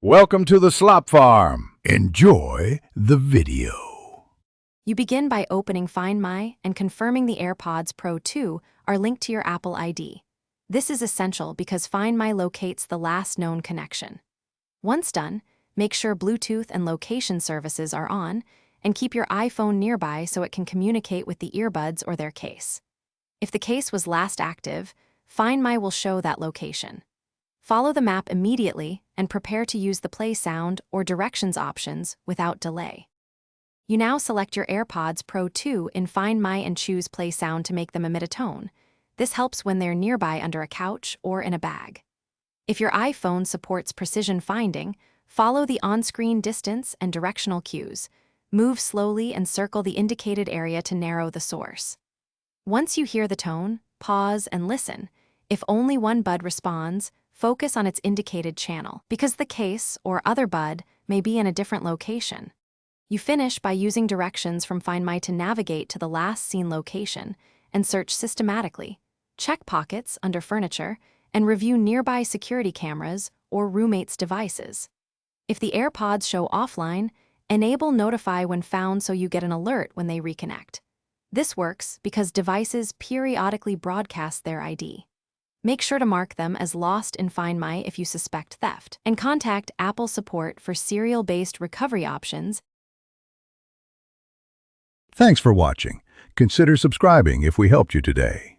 Welcome to the Slop Farm. Enjoy the video. You begin by opening Find My and confirming the AirPods Pro 2 are linked to your Apple ID. This is essential because Find My locates the last known connection. Once done, make sure Bluetooth and location services are on and keep your iPhone nearby so it can communicate with the earbuds or their case. If the case was last active, Find My will show that location. Follow the map immediately and prepare to use the play sound or directions options without delay. You now select your AirPods Pro 2 in Find My and choose play sound to make them emit a tone. This helps when they're nearby under a couch or in a bag. If your iPhone supports precision finding, follow the on-screen distance and directional cues. Move slowly and circle the indicated area to narrow the source. Once you hear the tone, pause and listen. If only one bud responds, focus on its indicated channel, because the case or other bud may be in a different location. You finish by using directions from Find My to navigate to the last seen location and search systematically. Check pockets under furniture and review nearby security cameras or roommates' devices. If the AirPods show offline, enable Notify when found so you get an alert when they reconnect. This works because devices periodically broadcast their ID. Make sure to mark them as lost in Find My if you suspect theft, and contact Apple support for serial-based recovery options. Thanks for watching. Consider subscribing if we helped you today.